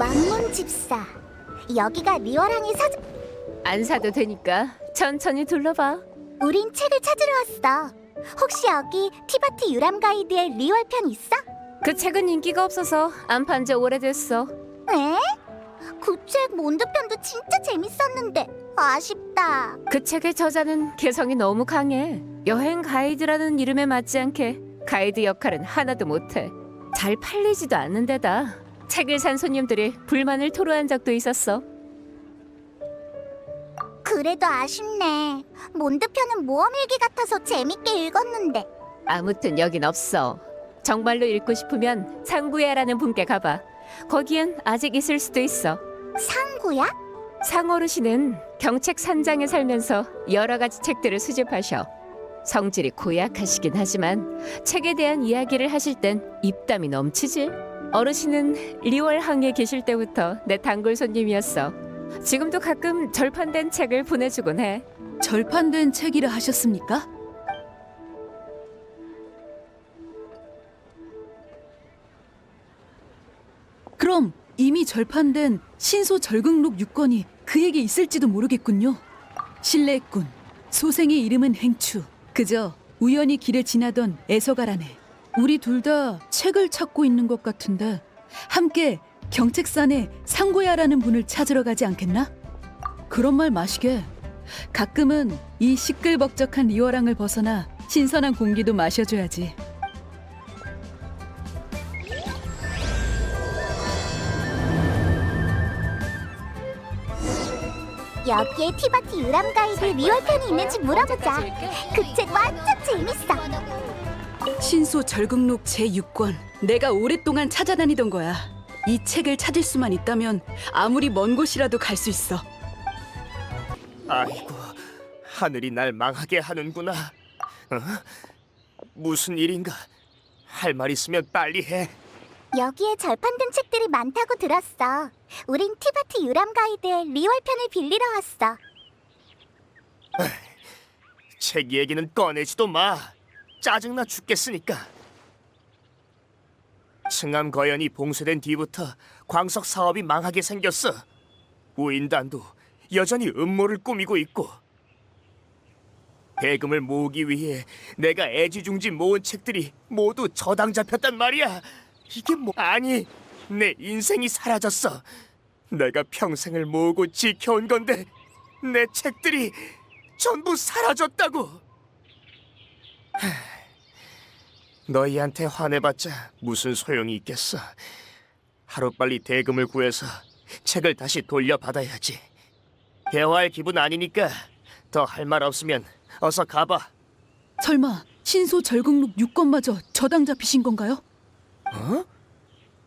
망문집사. 여기가 리월항의 서점. 안 사도 되니까 천천히 둘러봐. 우린 책을 찾으러 왔어. 혹시 여기 티바티 유람 가이드의 리월편 있어? 그 책은 인기가 없어서 안 판 지 오래됐어. 에? 그 책 몬드편도 진짜 재밌었는데 아쉽다. 그 책의 저자는 개성이 너무 강해. 여행 가이드라는 이름에 맞지 않게 가이드 역할은 하나도 못해. 잘 팔리지도 않는 데다 책을 산 손님들이 불만을 토로한 적도 있었어. 그래도 아쉽네. 몬드편은 모험일기 같아서 재밌게 읽었는데. 아무튼 여긴 없어. 정말로 읽고 싶으면 상구야라는 분께 가봐. 거기엔 아직 있을 수도 있어. 상구야? 상어르신은 경책 산장에 살면서 여러 가지 책들을 수집하셔. 성질이 고약하시긴 하지만 책에 대한 이야기를 하실 땐 입담이 넘치지. 어르신은 리월항에 계실 때부터 내 단골 손님이었어. 지금도 가끔 절판된 책을 보내주곤 해. 절판된 책이라 하셨습니까? 그럼 이미 절판된 신소절극록 6권이 그에게 있을지도 모르겠군요. 실례했군. 소생의 이름은 행추. 그저 우연히 길을 지나던 애서가라네. 우리 둘 다 책을 찾고 있는 것 같은데 함께 경책산에 상구야라는 분을 찾으러 가지 않겠나? 그런 말 마시게. 가끔은 이 시끌벅적한 리월항을 벗어나 신선한 공기도 마셔줘야지. 여기에 티바티 유람 가이드 리월편이 있는지 물어보자. 그 책 완전 재밌어. 신소절극록 제6권. 내가 오랫동안 찾아다니던 거야. 이 책을 찾을 수만 있다면 아무리 먼 곳이라도 갈 수 있어. 아이고, 하늘이 날 망하게 하는구나. 무슨 일인가? 할 말 있으면 빨리 해. 여기에 절판된 책들이 많다고 들었어. 우린 티바티 유람 가이드의 리월편을 빌리러 왔어. 책 얘기는 꺼내지도 마. 짜증나 죽겠으니까. 층암 거연이 봉쇄된 뒤부터 광석 사업이 망하게 생겼어. 우인단도 여전히 음모를 꾸미고 있고. 대금을 모으기 위해 내가 애지중지 모은 책들이 모두 저당 잡혔단 말이야. 이게 뭐... 아니, 내 인생이 사라졌어. 내가 평생을 모으고 지켜온 건데 내 책들이 전부 사라졌다고. 너희한테 화내봤자 무슨 소용이 있겠어. 하루빨리 대금을 구해서 책을 다시 돌려받아야지. 대화할 기분 아니니까 더 할 말 없으면 어서 가봐. 설마 신소절극록 6권마저 저당 잡히신 건가요? 어?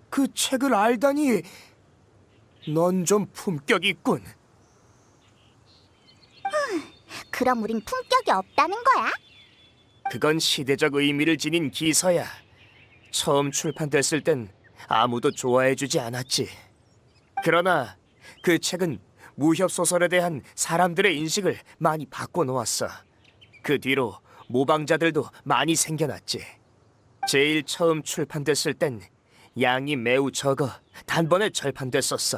그 책을 알다니. 넌 좀 품격 있군. 그럼 우린 품격이 없다는 거야? 그건 시대적 의미를 지닌 기서야. 처음 출판됐을 땐 아무도 좋아해주지 않았지. 그러나 그 책은 무협 소설에 대한 사람들의 인식을 많이 바꿔놓았어. 그 뒤로 모방자들도 많이 생겨났지. 제일 처음 출판됐을 땐 양이 매우 적어 단번에 절판됐었어.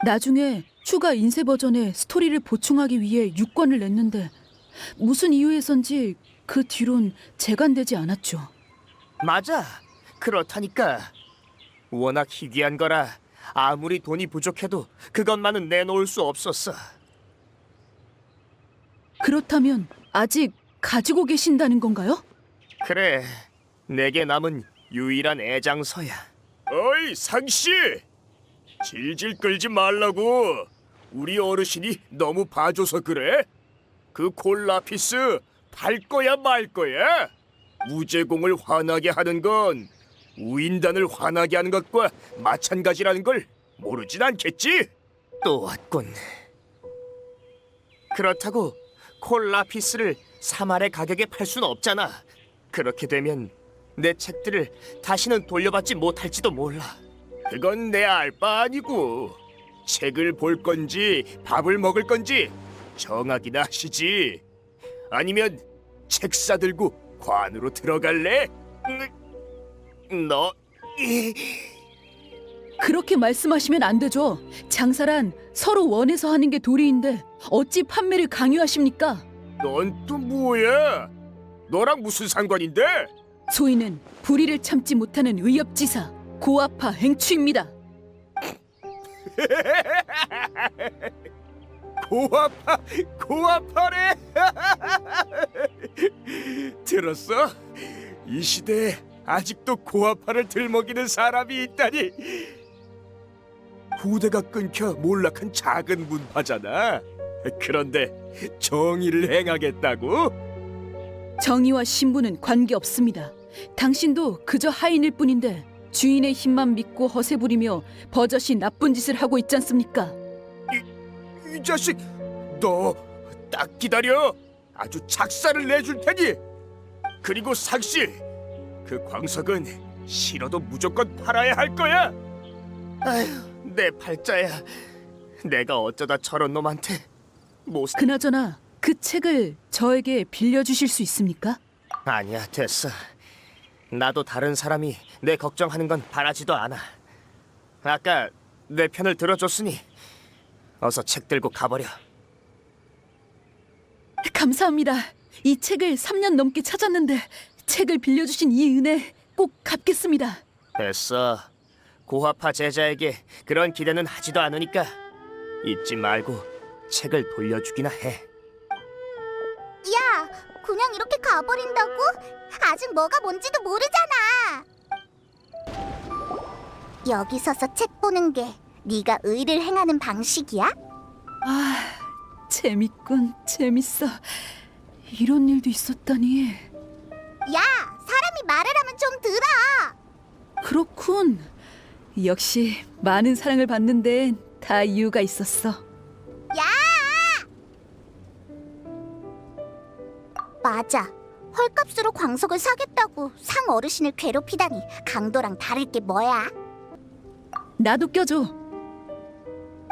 나중에 추가 인쇄 버전의 스토리를 보충하기 위해 6권을 냈는데 무슨 이유에선지 그 뒤론 재간되지 않았죠. 맞아. 그렇다니까. 워낙 희귀한 거라 아무리 돈이 부족해도 그것만은 내놓을 수 없었어. 그렇다면 아직 가지고 계신다는 건가요? 그래, 내게 남은 유일한 애장서야. 어이, 상씨! 질질 끌지 말라고. 우리 어르신이 너무 봐줘서 그래? 그 콜라피스 팔 거야 말 거야? 우제공을 화나게 하는 건 우인단을 화나게 하는 것과 마찬가지라는 걸 모르진 않겠지? 또 왔군. 그렇다고 콜라피스를 3알의 가격에 팔 수는 없잖아. 그렇게 되면 내 책들을 다시는 돌려받지 못할지도 몰라. 그건 내 알 바 아니고. 책을 볼 건지 밥을 먹을 건지 정하기나 하시지. 아니면 책 싸들고 관으로 들어갈래? 너... 그렇게 말씀하시면 안 되죠. 장사란 서로 원해서 하는 게 도리인데 어찌 판매를 강요하십니까? 넌 또 뭐야? 너랑 무슨 상관인데? 소인은 불의를 참지 못하는 의협지사 고아파 행추입니다. 고아파래. 들었어? 이 시대에 아직도 고아파를 들먹이는 사람이 있다니. 후대가 끊겨 몰락한 작은 문파잖아. 그런데 정의를 행하겠다고? 정의와 신분은 관계없습니다. 당신도 그저 하인일 뿐인데 주인의 힘만 믿고 허세 부리며 버젓이 나쁜 짓을 하고 있지 않습니까? 이 자식, 너 딱 기다려. 아주 작사를 내줄 테니. 그리고 상씨, 그 광석은 싫어도 무조건 팔아야 할 거야. 아휴, 내 팔자야. 내가 어쩌다 저런 놈한테 그나저나 그 책을 저에게 빌려주실 수 있습니까? 아니야, 됐어. 나도 다른 사람이 내 걱정하는 건 바라지도 않아. 아까 내 편을 들어줬으니 어서 책 들고 가버려. 감사합니다. 이 책을 3년 넘게 찾았는데 책을 빌려주신 이 은혜 꼭 갚겠습니다. 됐어. 고아파 제자에게 그런 기대는 하지도 않으니까 잊지 말고 책을 돌려주기나 해. 야, 그냥 이렇게 가버린다고? 아직 뭐가 뭔지도 모르잖아. 여기 서서 책 보는 게 네가 의를 행하는 방식이야? 아, 재밌군, 재밌어. 이런 일도 있었다니. 야, 사람이 말을 하면 좀 들어. 그렇군. 역시 많은 사랑을 받는 데엔 다 이유가 있었어. 야! 맞아. 헐값으로 광석을 사겠다고 상 어르신을 괴롭히다니 강도랑 다를 게 뭐야? 나도 껴줘.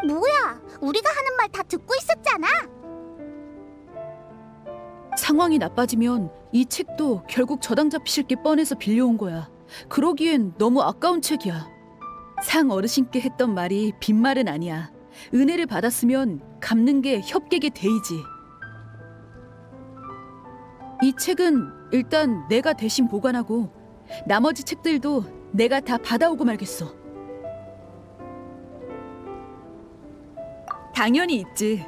뭐야? 우리가 하는 말 다 듣고 있었잖아. 상황이 나빠지면 이 책도 결국 저당 잡히실 게 뻔해서 빌려온 거야. 그러기엔 너무 아까운 책이야. 상 어르신께 했던 말이 빈말은 아니야. 은혜를 받았으면 갚는 게 협객의 대의지. 이 책은 일단 내가 대신 보관하고 나머지 책들도 내가 다 받아오고 말겠어. 당연히 있지.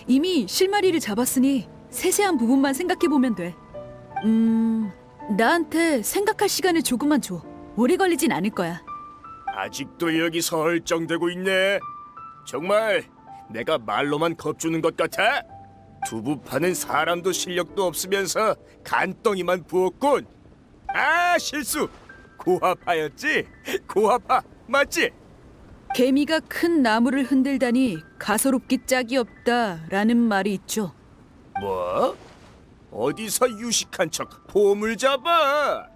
이미 실마리를 잡았으니 세세한 부분만 생각해보면 돼. 나한테 생각할 시간을 조금만 줘. 오래 걸리진 않을 거야. 아직도 여기서 얼쩡대고 있네. 정말 내가 말로만 겁주는 것 같아? 두부 파는 사람도 실력도 없으면서 간덩이만 부었군. 아, 실수. 고아파였지? 고아파 맞지? 개미가 큰 나무를 흔들다니 가소롭기 짝이 없다라는 말이 있죠. 뭐? 어디서 유식한 척 폼을 잡아?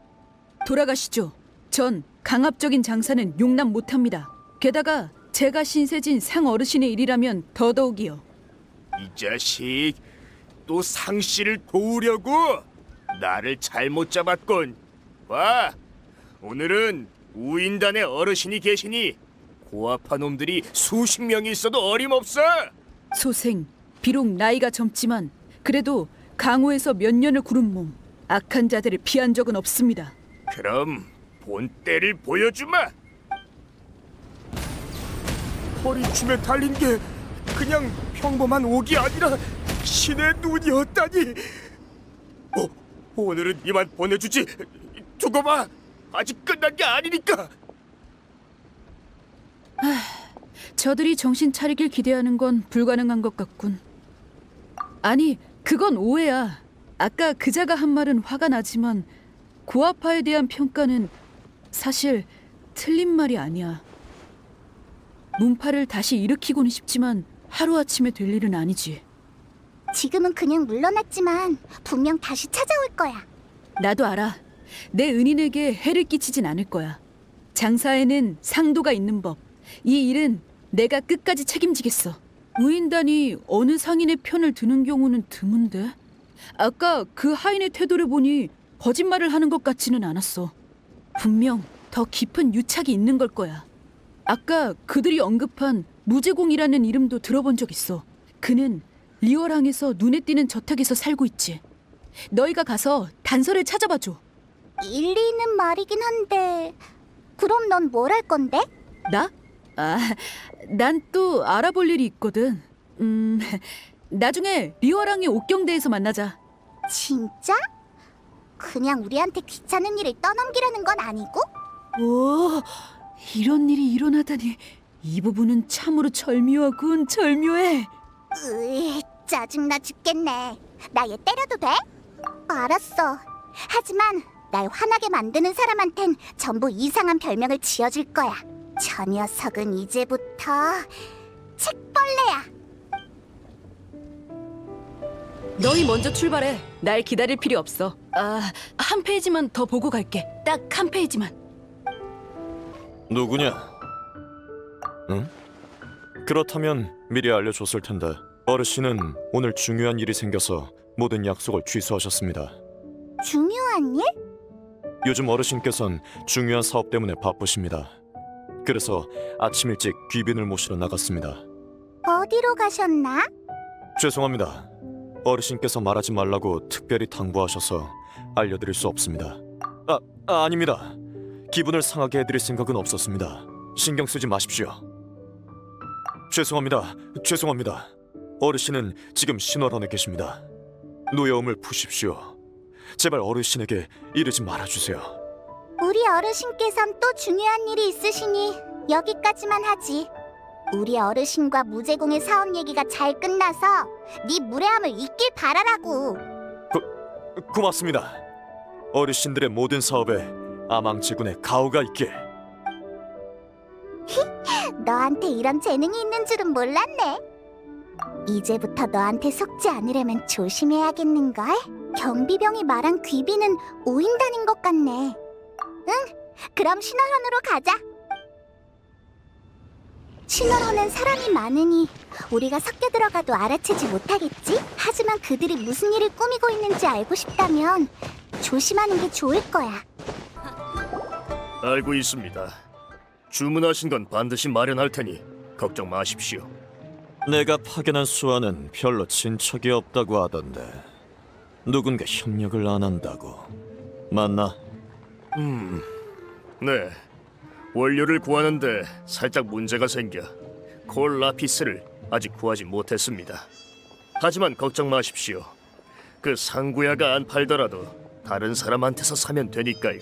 돌아가시죠. 전 강압적인 장사는 용납 못합니다. 게다가 제가 신세진 상 어르신의 일이라면 더더욱이요. 이 자식, 또 상씨를 도우려고? 나를 잘못 잡았군. 봐, 오늘은 우인단에 어르신이 계시니 고아파 놈들이 수십 명이 있어도 어림없어. 소생, 비록 나이가 젊지만 그래도 강호에서 몇 년을 구른 몸, 악한 자들을 피한 적은 없습니다. 그럼 본때를 보여주마. 허리춤에 달린 게 그냥 평범한 옥이 아니라 신의 눈이었다니. 오늘은 이만 보내주지. 두고 봐. 아직 끝난 게 아니니까. 저들이 정신 차리길 기대하는 건 불가능한 것 같군. 아니, 그건 오해야. 아까 그자가 한 말은 화가 나지만 고아파에 대한 평가는 사실 틀린 말이 아니야. 문파를 다시 일으키고는 싶지만 하루아침에 될 일은 아니지. 지금은 그냥 물러났지만 분명 다시 찾아올 거야. 나도 알아. 내 은인에게 해를 끼치진 않을 거야. 장사에는 상도가 있는 법. 이 일은 내가 끝까지 책임지겠어. 우인단이 어느 상인의 편을 드는 경우는 드문데? 아까 그 하인의 태도를 보니 거짓말을 하는 것 같지는 않았어. 분명 더 깊은 유착이 있는 걸 거야. 아까 그들이 언급한 무제공이라는 이름도 들어본 적 있어. 그는 리월항에서 눈에 띄는 저택에서 살고 있지. 너희가 가서 단서를 찾아봐 줘. 일리 있는 말이긴 한데 그럼 넌 뭘 할 건데? 나? 난 또 알아볼 일이 있거든. 나중에 리월항의 옥경대에서 만나자. 진짜? 그냥 우리한테 귀찮은 일을 떠넘기려는 건 아니고? 오, 이런 일이 일어나다니. 이 부분은 참으로 절묘하군, 절묘해. 짜증나 죽겠네. 나 얘 때려도 돼? 알았어. 하지만 날 화나게 만드는 사람한텐 전부 이상한 별명을 지어줄 거야. 저 녀석은 이제부터 책벌레야. 너희 먼저 출발해. 날 기다릴 필요 없어. 한 페이지만 더 보고 갈게. 딱 한 페이지만. 누구냐? 응? 그렇다면 미리 알려줬을 텐데 어르신은 오늘 중요한 일이 생겨서 모든 약속을 취소하셨습니다. 중요한 일? 요즘 어르신께선 중요한 사업 때문에 바쁘십니다. 그래서 아침 일찍 귀빈을 모시러 나갔습니다. 어디로 가셨나? 죄송합니다. 어르신께서 말하지 말라고 특별히 당부하셔서 알려드릴 수 없습니다. 아닙니다. 기분을 상하게 해드릴 생각은 없었습니다. 신경 쓰지 마십시오. 죄송합니다. 어르신은 지금 신월원에 계십니다. 노여움을 푸십시오. 제발 어르신에게 이르지 말아주세요. 우리 어르신께선 또 중요한 일이 있으시니 여기까지만 하지. 우리 어르신과 무제공의 사업 얘기가 잘 끝나서 네 무례함을 잊길 바라라고. 고맙습니다. 어르신들의 모든 사업에 아망제군의 가오가 있길. 너한테 이런 재능이 있는 줄은 몰랐네. 이제부터 너한테 속지 않으려면 조심해야겠는걸? 경비병이 말한 귀비는 오인단인 것 같네. 응, 그럼 신월원으로 가자. 신월원엔 사람이 많으니 우리가 섞여 들어가도 알아채지 못하겠지? 하지만 그들이 무슨 일을 꾸미고 있는지 알고 싶다면 조심하는 게 좋을 거야. 알고 있습니다. 주문하신 건 반드시 마련할 테니 걱정 마십시오. 내가 파견한 수아는 별로 친척이 없다고 하던데 누군가 협력을 안 한다고. 맞나? 네. 원료를 구하는데 살짝 문제가 생겨 콜 라피스를 아직 구하지 못했습니다. 하지만 걱정 마십시오. 그 상구야가 안 팔더라도 다른 사람한테서 사면 되니까요.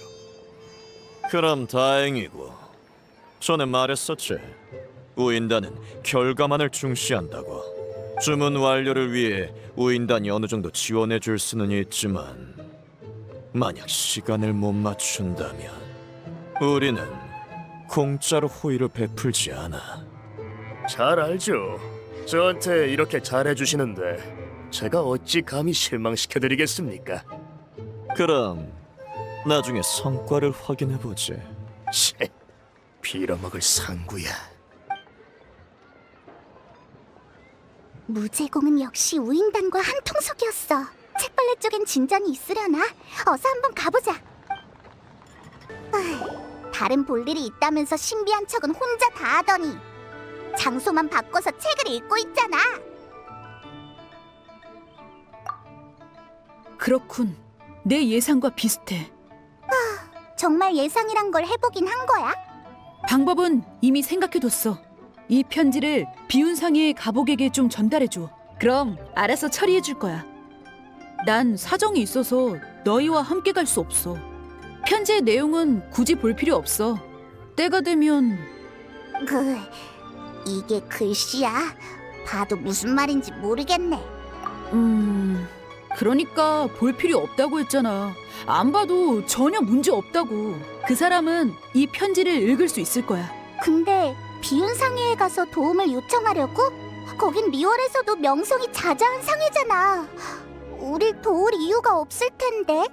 그럼 다행이고. 전에 말했었지. 우인단은 결과만을 중시한다고. 주문 완료를 위해 우인단이 어느 정도 지원해 줄 수는 있지만 만약 시간을 못 맞춘다면 우리는 공짜로 호의를 베풀지 않아. 잘 알죠. 저한테 이렇게 잘해주시는데 제가 어찌 감히 실망시켜드리겠습니까? 그럼 나중에 성과를 확인해보지. 치, 빌어먹을 상구야. 무제공은 역시 우인단과 한통속이었어. 책벌레 쪽엔 진전이 있으려나? 어서 한번 가보자. 다른 볼일이 있다면서 신비한 척은 혼자 다 하더니 장소만 바꿔서 책을 읽고 있잖아. 그렇군. 내 예상과 비슷해. 정말 예상이란 걸 해보긴 한 거야? 방법은 이미 생각해뒀어. 이 편지를 비운상의 가복에게 좀 전달해줘. 그럼 알아서 처리해줄 거야. 난 사정이 있어서 너희와 함께 갈 수 없어. 편지의 내용은 굳이 볼 필요 없어. 때가 되면... 이게 글씨야? 봐도 무슨 말인지 모르겠네. 그러니까 볼 필요 없다고 했잖아. 안 봐도 전혀 문제 없다고. 그 사람은 이 편지를 읽을 수 있을 거야. 근데 비운상회에 가서 도움을 요청하려고? 거긴 리월에서도 명성이 자자한 상회잖아. 우릴 도울 이유가 없을 텐데.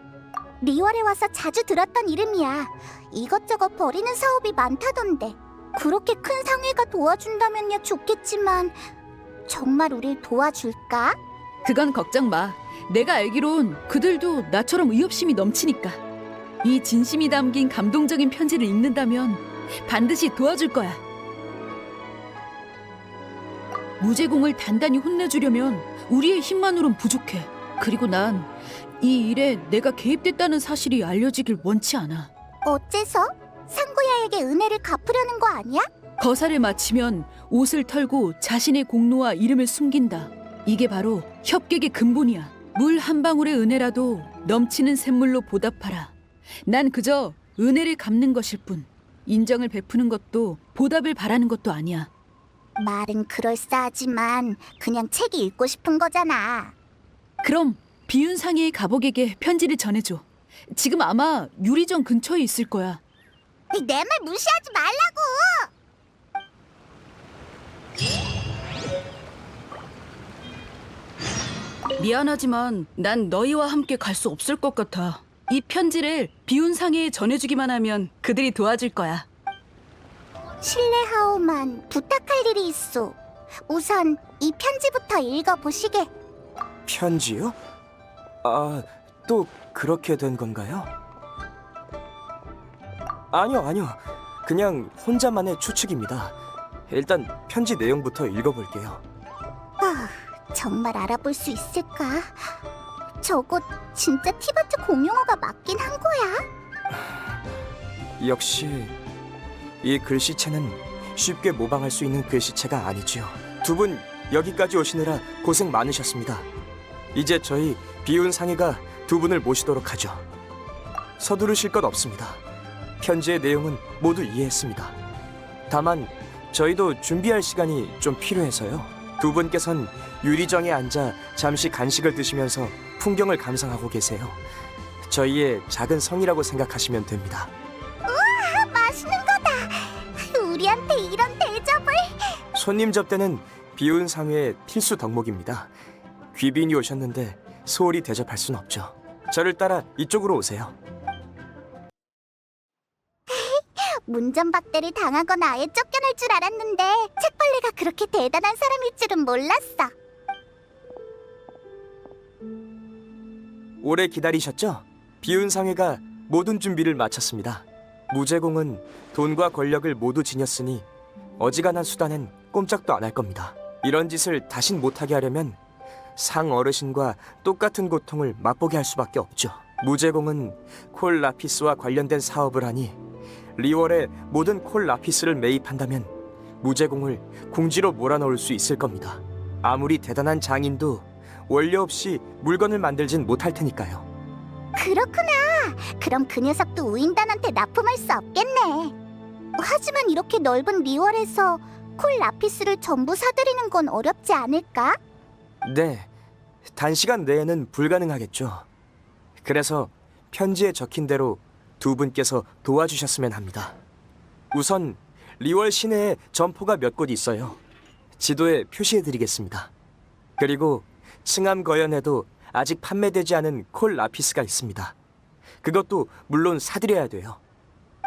리월에 와서 자주 들었던 이름이야. 이것저것 버리는 사업이 많다던데. 그렇게 큰 상회가 도와준다면야 좋겠지만 정말 우릴 도와줄까? 그건 걱정 마. 내가 알기론 그들도 나처럼 의협심이 넘치니까. 이 진심이 담긴 감동적인 편지를 읽는다면 반드시 도와줄 거야. 무제공을 단단히 혼내주려면 우리의 힘만으론 부족해. 그리고 난 이 일에 내가 개입됐다는 사실이 알려지길 원치 않아. 어째서? 상구야에게 은혜를 갚으려는 거 아니야? 거사를 마치면 옷을 털고 자신의 공로와 이름을 숨긴다. 이게 바로 협객의 근본이야. 물 한 방울의 은혜라도 넘치는 샘물로 보답하라. 난 그저 은혜를 갚는 것일 뿐. 인정을 베푸는 것도 보답을 바라는 것도 아니야. 말은 그럴싸하지만 그냥 책이 읽고 싶은 거잖아. 그럼 비윤상의의 가복에게 편지를 전해줘. 지금 아마 유리정 근처에 있을 거야. 내 말 무시하지 말라고! 미안하지만 난 너희와 함께 갈 수 없을 것 같아. 이 편지를 비윤상의에 전해주기만 하면 그들이 도와줄 거야. 실례하오만 부탁할 일이 있어. 우선 이 편지부터 읽어보시게. 편지요? 아, 또 그렇게 된 건가요? 아니요. 그냥 혼자만의 추측입니다. 일단 편지 내용부터 읽어볼게요. 정말 알아볼 수 있을까? 저거 진짜 티바트 공용어가 맞긴 한 거야? 역시 이 글씨체는 쉽게 모방할 수 있는 글씨체가 아니지요. 두 분 여기까지 오시느라 고생 많으셨습니다. 이제 저희 비운상의가 두 분을 모시도록 하죠. 서두르실 것 없습니다. 편지의 내용은 모두 이해했습니다. 다만 저희도 준비할 시간이 좀 필요해서요. 두 분께선 유리정에 앉아 잠시 간식을 드시면서 풍경을 감상하고 계세요. 저희의 작은 성이라고 생각하시면 됩니다. 맛있는 거다. 우리한테 이런 대접을. 손님 접대는 비운상회의 필수 덕목입니다. 귀빈이 오셨는데 소홀히 대접할 순 없죠. 저를 따라 이쪽으로 오세요. 문전박대를 당하거나 아예 쫓겨날 줄 알았는데 책벌레가 그렇게 대단한 사람일 줄은 몰랐어. 오래 기다리셨죠? 비운상회가 모든 준비를 마쳤습니다. 무제공은 돈과 권력을 모두 지녔으니 어지간한 수단엔 꼼짝도 안 할 겁니다. 이런 짓을 다신 못하게 하려면 상 어르신과 똑같은 고통을 맛보게 할 수밖에 없죠. 무제공은 콜 라피스와 관련된 사업을 하니 리월에 모든 콜 라피스를 매입한다면 무제공을 궁지로 몰아넣을 수 있을 겁니다. 아무리 대단한 장인도 원료 없이 물건을 만들진 못할 테니까요. 그렇구나. 그럼 그 녀석도 우인단한테 납품할 수 없겠네. 하지만 이렇게 넓은 리월에서 콜 라피스를 전부 사들이는 건 어렵지 않을까? 네, 단시간 내에는 불가능하겠죠. 그래서 편지에 적힌 대로 두 분께서 도와주셨으면 합니다. 우선 리월 시내에 점포가 몇 곳 있어요. 지도에 표시해드리겠습니다. 그리고 층암 거연에도 아직 판매되지 않은 콜 라피스가 있습니다. 그것도 물론 사드려야 돼요.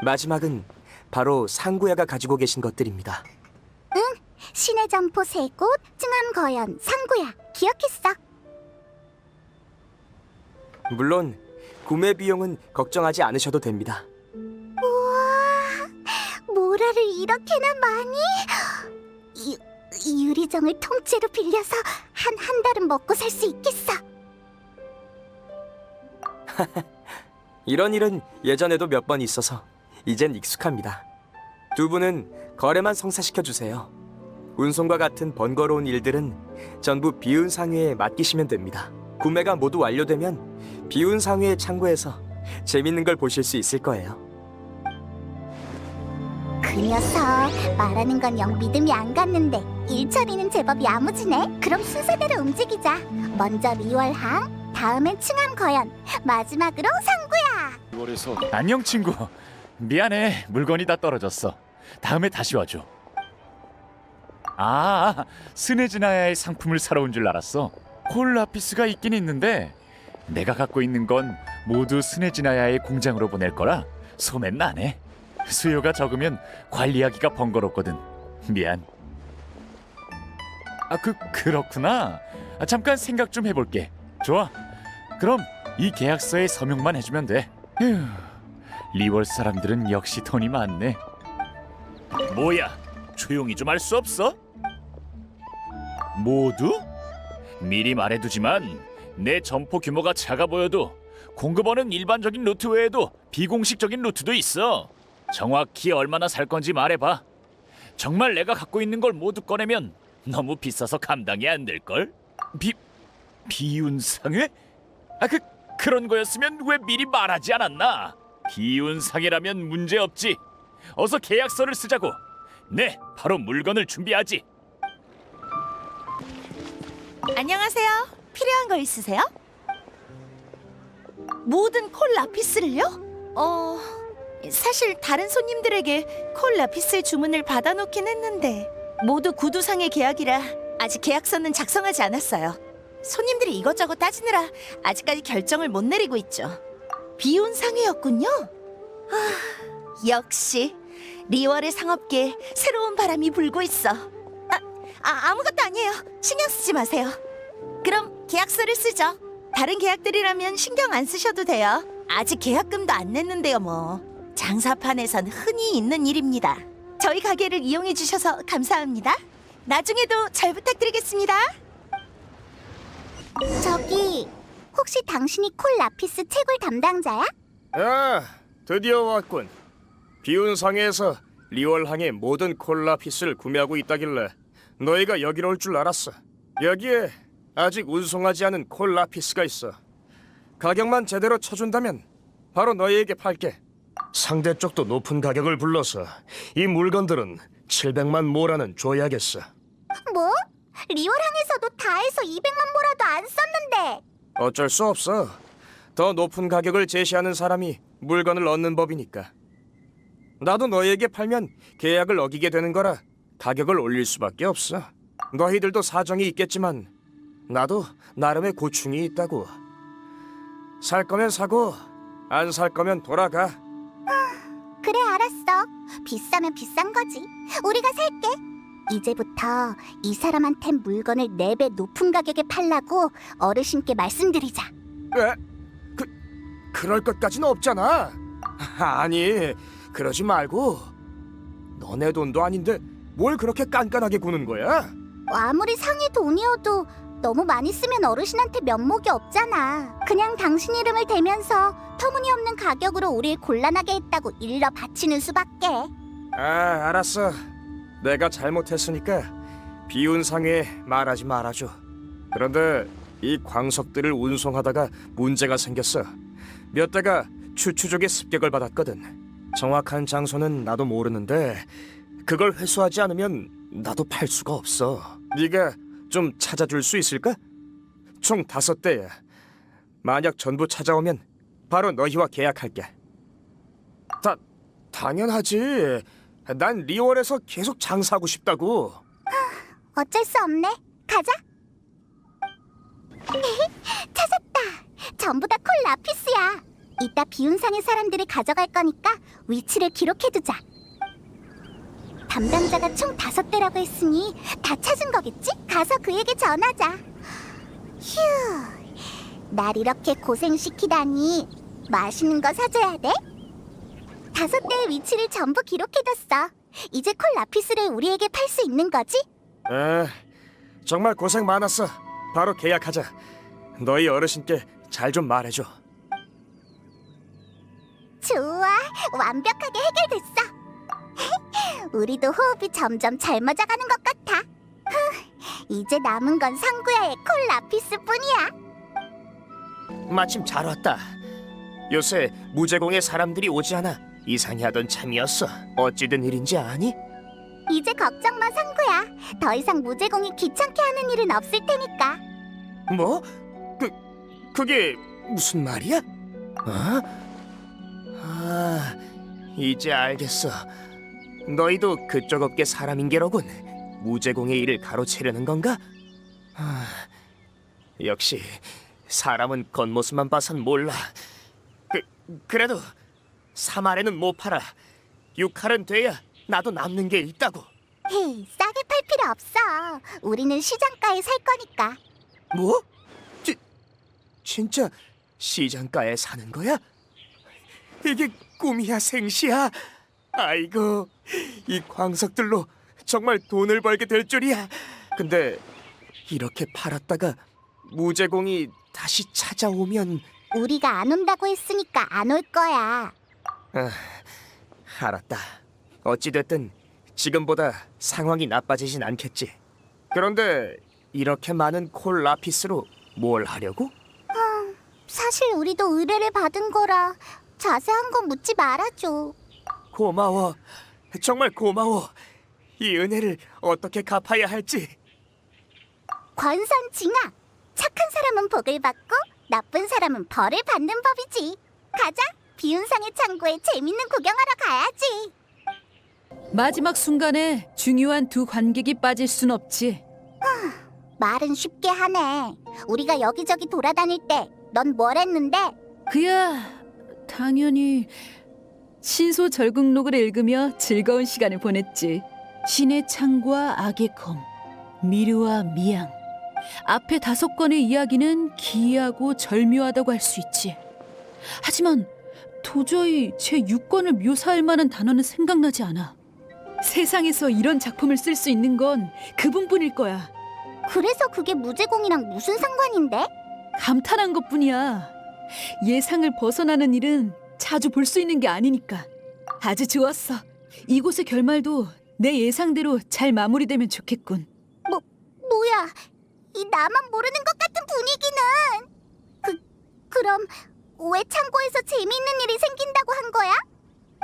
마지막은 바로 상구야가 가지고 계신 것들입니다. 시내 점포 3곳, 층암 거연, 상구야. 기억했어. 물론 구매 비용은 걱정하지 않으셔도 됩니다. 우와, 모라를 이렇게나 많이? 유리정을 통째로 빌려서 한 달은 먹고 살 수 있겠어. 이런 일은 예전에도 몇 번 있어서 이젠 익숙합니다. 두 분은 거래만 성사시켜 주세요. 운송과 같은 번거로운 일들은 전부 비운상회에 맡기시면 됩니다. 구매가 모두 완료되면 비운상회의 창고에서 재밌는 걸 보실 수 있을 거예요. 그 녀석 말하는 건 영 믿음이 안 갔는데 일처리는 제법 야무지네. 그럼 순서대로 움직이자. 먼저 리월항, 다음엔 층암 거연, 마지막으로 상구야. 안녕 친구. 미안해, 물건이 다 떨어졌어. 다음에 다시 와줘. 스네즈나야의 상품을 사러 온 줄 알았어. 콜라피스가 있긴 있는데 내가 갖고 있는 건 모두 스네즈나야의 공장으로 보낼 거라 소매는 안 해. 수요가 적으면 관리하기가 번거롭거든. 미안. 그렇구나. 잠깐 생각 좀 해볼게. 좋아. 그럼 이 계약서에 서명만 해주면 돼. 휴, 리월 사람들은 역시 돈이 많네. 뭐야? 조용히 좀 할 수 없어? 모두? 미리 말해두지만 내 점포 규모가 작아 보여도 공급원은 일반적인 루트 외에도 비공식적인 루트도 있어. 정확히 얼마나 살 건지 말해봐. 정말 내가 갖고 있는 걸 모두 꺼내면 너무 비싸서 감당이 안 될걸? 비운상회? 그런 거였으면 왜 미리 말하지 않았나? 비운상회라면 문제 없지. 어서 계약서를 쓰자고. 네, 바로 물건을 준비하지. 안녕하세요. 필요한 거 있으세요? 모든 콜 라피스를요? 사실 다른 손님들에게 콜 라피스의 주문을 받아놓긴 했는데 모두 구두상의 계약이라 아직 계약서는 작성하지 않았어요. 손님들이 이것저것 따지느라 아직까지 결정을 못 내리고 있죠. 비운 상회였군요. 역시 리월의 상업계에 새로운 바람이 불고 있어. 아무것도 아니에요. 신경 쓰지 마세요. 그럼 계약서를 쓰죠. 다른 계약들이라면 신경 안 쓰셔도 돼요. 아직 계약금도 안 냈는데요, 뭐. 장사판에선 흔히 있는 일입니다. 저희 가게를 이용해 주셔서 감사합니다. 나중에도 잘 부탁드리겠습니다. 저기, 혹시 당신이 콜 라피스 채굴 담당자야? 아, 드디어 왔군. 비운상회에서 리월항의 모든 콜라피스를 구매하고 있다길래 너희가 여기로 올 줄 알았어. 여기에 아직 운송하지 않은 콜라피스가 있어. 가격만 제대로 쳐준다면 바로 너희에게 팔게. 상대 쪽도 높은 가격을 불러서 이 물건들은 700만 모라는 줘야겠어. 뭐? 리월항에서도 다 해서 200만 보라도 안 썼는데. 어쩔 수 없어. 더 높은 가격을 제시하는 사람이 물건을 얻는 법이니까. 나도 너희에게 팔면 계약을 어기게 되는 거라 가격을 올릴 수밖에 없어. 너희들도 사정이 있겠지만 나도 나름의 고충이 있다고. 살 거면 사고 안 살 거면 돌아가. 그래, 알았어. 비싸면 비싼 거지. 우리가 살게. 이제부터 이 사람한텐 물건을 4배 높은 가격에 팔라고 어르신께 말씀드리자. 왜? 그럴 것까지는 없잖아. 아니, 그러지 말고. 너네 돈도 아닌데 뭘 그렇게 깐깐하게 구는 거야? 아무리 상의 돈이어도 너무 많이 쓰면 어르신한테 면목이 없잖아. 그냥 당신 이름을 대면서 터무니없는 가격으로 우릴 곤란하게 했다고 일러 바치는 수밖에. 아, 알았어. 내가 잘못했으니까 비운 상회에 말하지 말아줘. 그런데 이 광석들을 운송하다가 문제가 생겼어. 몇 대가 추추족의 습격을 받았거든. 정확한 장소는 나도 모르는데 그걸 회수하지 않으면 나도 팔 수가 없어. 네가 좀 찾아줄 수 있을까? 총 5대야. 만약 전부 찾아오면 바로 너희와 계약할게. 당연하지. 난 리월에서 계속 장사하고 싶다고. 어쩔 수 없네. 가자. 찾았다. 전부 다 콜 라피스야. 이따 비운상의 사람들이 가져갈 거니까 위치를 기록해두자. 담당자가 총 5대라고 했으니 다 찾은 거겠지? 가서 그에게 전하자. 휴, 날 이렇게 고생시키다니. 맛있는 거 사줘야 돼? 5대의 위치를 전부 기록해뒀어. 이제 콜 라피스를 우리에게 팔 수 있는 거지? 정말 고생 많았어. 바로 계약하자. 너희 어르신께 잘 좀 말해줘. 좋아, 완벽하게 해결됐어. 우리도 호흡이 점점 잘 맞아가는 것 같아. 이제 남은 건 상구야의 콜 라피스뿐이야. 마침 잘 왔다. 요새 무제공에 사람들이 오지 않아 이상해하던 참이었어. 어찌된 일인지 아니? 이제 걱정 마, 상구야. 더 이상 무제공이 귀찮게 하는 일은 없을 테니까. 뭐? 그게 무슨 말이야? 이제 알겠어. 너희도 그쪽 업계 사람인 게로군. 무제공의 일을 가로채려는 건가? 역시 사람은 겉모습만 봐선 몰라. 그래도 3알에는 못 팔아. 6알은 돼야 나도 남는 게 있다고. 헤이, 싸게 팔 필요 없어. 우리는 시장가에 살 거니까. 뭐? 진짜 시장가에 사는 거야? 이게 꿈이야 생시야? 아이고, 이 광석들로 정말 돈을 벌게 될 줄이야. 근데 이렇게 팔았다가 무제공이 다시 찾아오면 우리가 안 온다고 했으니까 안 올 거야. 알았다. 어찌됐든 지금보다 상황이 나빠지진 않겠지. 그런데 이렇게 많은 콜 라피스로 뭘 하려고? 사실 우리도 의뢰를 받은 거라 자세한 건 묻지 말아줘. 고마워. 정말 고마워. 이 은혜를 어떻게 갚아야 할지. 권선징아, 착한 사람은 복을 받고 나쁜 사람은 벌을 받는 법이지. 가자, 비운상의 창고에 재밌는 구경하러 가야지. 마지막 순간에 중요한 두 관객이 빠질 순 없지. 말은 쉽게 하네. 우리가 여기저기 돌아다닐 때 넌 뭘 했는데? 그야 당연히 신소 절극록을 읽으며 즐거운 시간을 보냈지. 신의 창과 악의 검, 미르와 미양. 앞에 5건의 이야기는 기이하고 절묘하다고 할 수 있지. 하지만 도저히 제 6건을 묘사할 만한 단어는 생각나지 않아. 세상에서 이런 작품을 쓸 수 있는 건 그분뿐일 거야. 그래서 그게 무제공이랑 무슨 상관인데? 감탄한 것뿐이야. 예상을 벗어나는 일은 자주 볼 수 있는 게 아니니까. 아주 좋았어. 이곳의 결말도 내 예상대로 잘 마무리되면 좋겠군. 뭐야? 이 나만 모르는 것 같은 분위기는. 그럼 왜 창고에서 재미있는 일이 생긴다고 한 거야?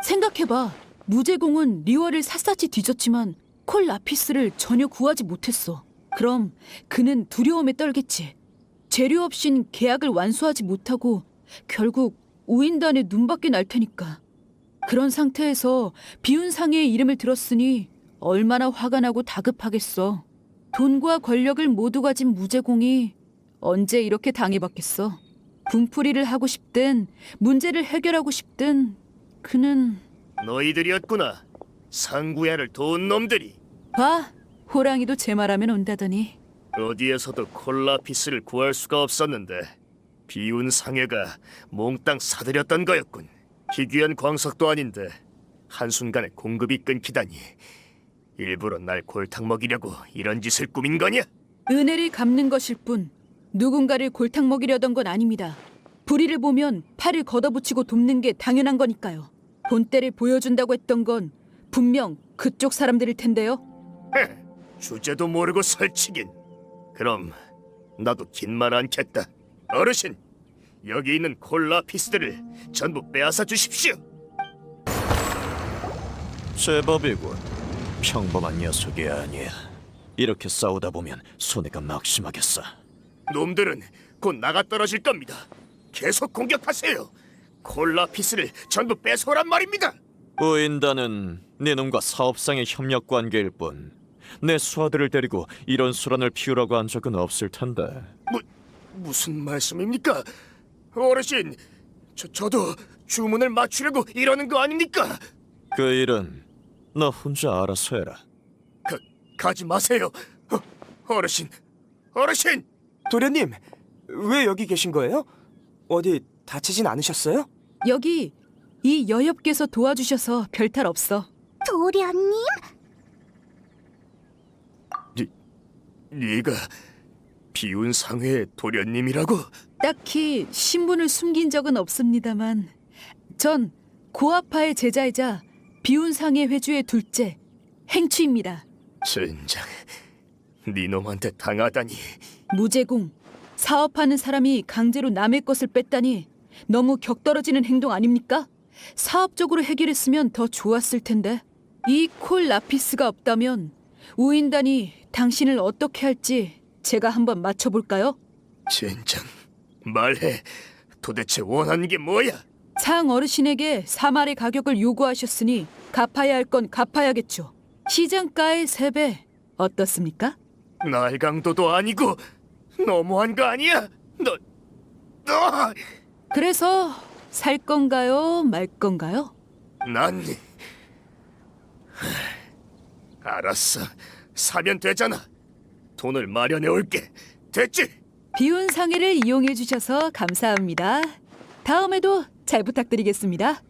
생각해봐. 무제공은 리월을 샅샅이 뒤졌지만 콜 라피스를 전혀 구하지 못했어. 그럼 그는 두려움에 떨겠지. 재료 없인 계약을 완수하지 못하고 결국 우인단의 눈밖에 날 테니까. 그런 상태에서 비운상의 이름을 들었으니 얼마나 화가 나고 다급하겠어. 돈과 권력을 모두 가진 무제공이 언제 이렇게 당해봤겠어. 분풀이를 하고 싶든 문제를 해결하고 싶든 그는 너희들이었구나. 상구야를 도운 놈들이. 봐, 호랑이도 제 말하면 온다더니. 어디에서도 콜라피스를 구할 수가 없었는데 비운 상해가 몽땅 사들였던 거였군. 희귀한 광석도 아닌데 한순간에 공급이 끊기다니. 일부러 날 골탕 먹이려고 이런 짓을 꾸민 거냐? 은혜를 갚는 것일 뿐 누군가를 골탕 먹이려던 건 아닙니다. 불의를 보면 팔을 걷어붙이고 돕는 게 당연한 거니까요. 본때를 보여준다고 했던 건 분명 그쪽 사람들일 텐데요. 주제도 모르고 설치긴. 그럼 나도 긴 말 않겠다. 어르신, 여기 있는 콜라피스들을 전부 빼앗아 주십시오. 제법이군. 평범한 녀석이 아니야. 이렇게 싸우다 보면 손해가 막심하겠어. 놈들은 곧 나가 떨어질 겁니다. 계속 공격하세요. 콜라피스를 전부 뺏어오란 말입니다. 우인단은 네 놈과 사업상의 협력 관계일 뿐 내 수하들을 데리고 이런 소란을 피우라고 한 적은 없을 텐데. 무슨 말씀입니까? 어르신, 저도 주문을 맞추려고 이러는 거 아닙니까? 그 일은 너 혼자 알아서 해라. 가지 마세요. 어르신. 도련님, 왜 여기 계신 거예요? 어디 다치진 않으셨어요? 여기 이 여엽께서 도와주셔서 별탈 없어. 도련님? 네가 비운 상회의 도련님이라고? 딱히 신분을 숨긴 적은 없습니다만 전 고아파의 제자이자 비운상의 회주의 둘째 행추입니다. 젠장, 네 놈한테 당하다니. 무제공, 사업하는 사람이 강제로 남의 것을 뺐다니 너무 격떨어지는 행동 아닙니까? 사업적으로 해결했으면 더 좋았을 텐데. 이 콜 라피스가 없다면 우인단이 당신을 어떻게 할지 제가 한번 맞춰볼까요? 젠장, 말해. 도대체 원하는 게 뭐야? 상 어르신에게 사말의 가격을 요구하셨으니 갚아야 할 건 갚아야겠죠. 시장가의 3배 어떻습니까? 날강도도 아니고 너무한 거 아니야? 너 그래서 살 건가요, 말 건가요? 난 알았어. 사면 되잖아. 돈을 마련해 올게. 됐지? 비운 상해를 이용해 주셔서 감사합니다. 다음에도 잘 부탁드리겠습니다.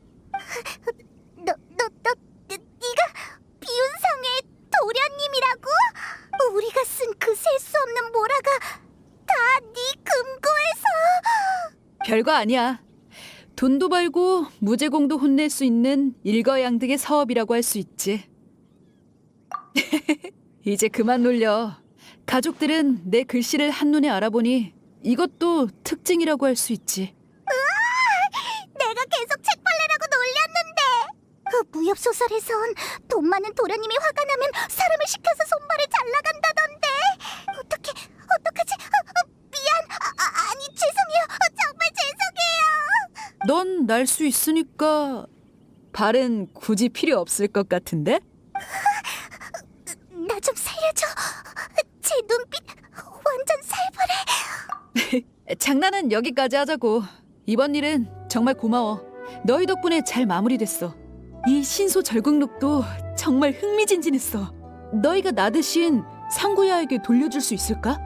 네가 비운상의 도련님이라고? 우리가 쓴 그 셀 수 없는 별거 아니야. 돈도 벌고 무제공도 혼낼 수 있는 일거양득의 사업이라고 할 수 있지. 이제 그만 놀려. 가족들은 내 글씨를 한눈에 알아보니 이것도 특징이라고 할 수 있지. 내가 계속 책벌레라고 놀렸는데. 무협 소설에선 돈 많은 도련님이 화가 나면 사람을 시켜서 손발을 잘라간다던데. 어떡하지? 미안. 아니 죄송해요. 정말 죄송해요. 넌 날 수 있으니까 발은 굳이 필요 없을 것 같은데? 나 좀 살려줘. 제 눈빛 완전 살벌해. 장난은 여기까지 하자고. 이번 일은 정말 고마워. 너희 덕분에 잘 마무리됐어. 이 신소 절극록도 정말 흥미진진했어. 너희가 나 대신 상구야에게 돌려줄 수 있을까?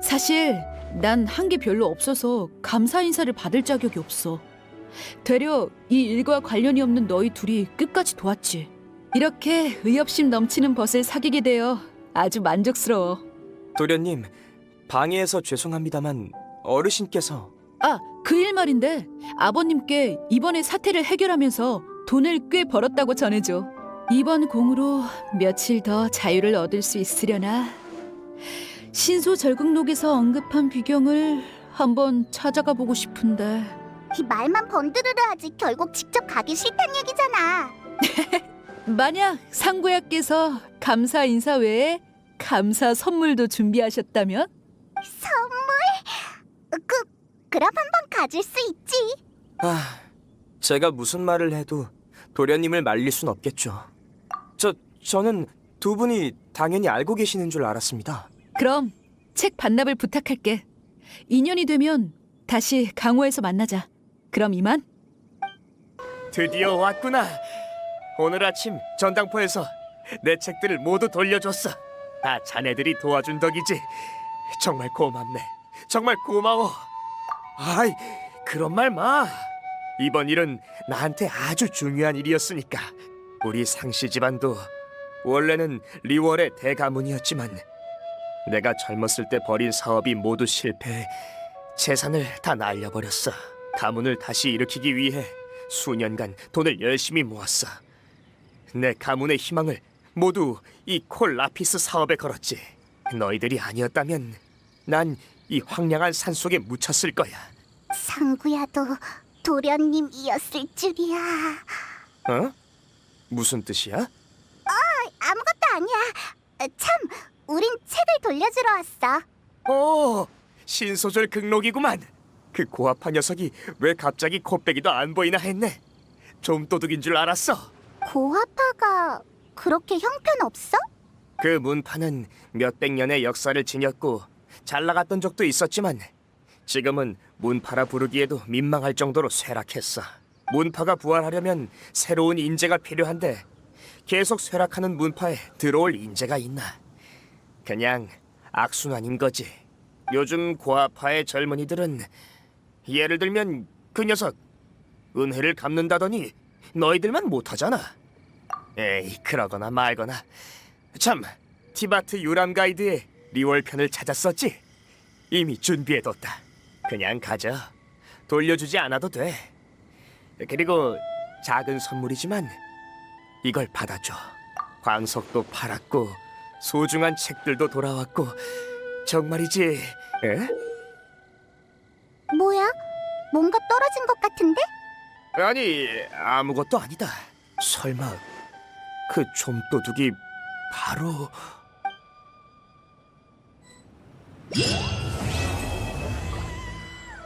사실 난 한 게 별로 없어서 감사 인사를 받을 자격이 없어. 되려 이 일과 관련이 없는 너희 둘이 끝까지 도왔지. 이렇게 의협심 넘치는 벗을 사귀게 되어 아주 만족스러워. 도련님, 방해해서 죄송합니다만 어르신께서 그 일 말인데 아버님께 이번에 사태를 해결하면서 돈을 꽤 벌었다고 전해줘. 이번 공으로 며칠 더 자유를 얻을 수 있으려나. 신소 절극록에서 언급한 비경을 한번 찾아가 보고 싶은데. 이 말만 번드르르 하지 결국 직접 가기 싫단 얘기잖아. 만약 상구야께서 감사 인사 외에 감사 선물도 준비하셨다면? 선물? 그럼 한번 가질 수 있지. 제가 무슨 말을 해도 도련님을 말릴 순 없겠죠. 저는 두 분이 당연히 알고 계시는 줄 알았습니다. 그럼 책 반납을 부탁할게. 인연이 되면 다시 강호에서 만나자. 그럼 이만. 드디어 왔구나. 오늘 아침 전당포에서 내 책들을 모두 돌려줬어. 다 자네들이 도와준 덕이지. 정말 고맙네. 정말 고마워. 아이, 그런 말 마. 이번 일은 나한테 아주 중요한 일이었으니까. 우리 상씨 집안도 원래는 리월의 대가문이었지만 내가 젊었을 때 벌인 사업이 모두 실패해 재산을 다 날려버렸어. 가문을 다시 일으키기 위해 수년간 돈을 열심히 모았어. 내 가문의 희망을 모두 이 콜라피스 사업에 걸었지. 너희들이 아니었다면 난 이 황량한 산속에 묻혔을 거야. 상구야도 도련님이었을 줄이야. 어? 무슨 뜻이야? 아무것도 아니야. 참, 우린 책을 돌려주러 왔어. 오, 신소절 극록이구만. 그 고아파 녀석이 왜 갑자기 코빼기도 안 보이나 했네. 좀 도둑인 줄 알았어. 고아파가 그렇게 형편없어? 그 문파는 몇백 년의 역사를 지녔고 잘 나갔던 적도 있었지만 지금은 문파라 부르기에도 민망할 정도로 쇠락했어. 문파가 부활하려면 새로운 인재가 필요한데 계속 쇠락하는 문파에 들어올 인재가 있나. 그냥 악순환인 거지. 요즘 고아파의 젊은이들은 예를 들면 그 녀석 은혜를 갚는다더니 너희들만 못하잖아. 에이, 그러거나 말거나. 참, 티바트 유람 가이드의 리월 편을 찾았었지? 이미 준비해뒀다. 그냥 가져. 돌려주지 않아도 돼. 그리고 작은 선물이지만 이걸 받아줘. 광석도 팔았고 소중한 책들도 돌아왔고 정말이지. 에? 뭐야? 뭔가 떨어진 것 같은데? 아니, 아무것도 아니다. 설마 그 좀도둑이 바로...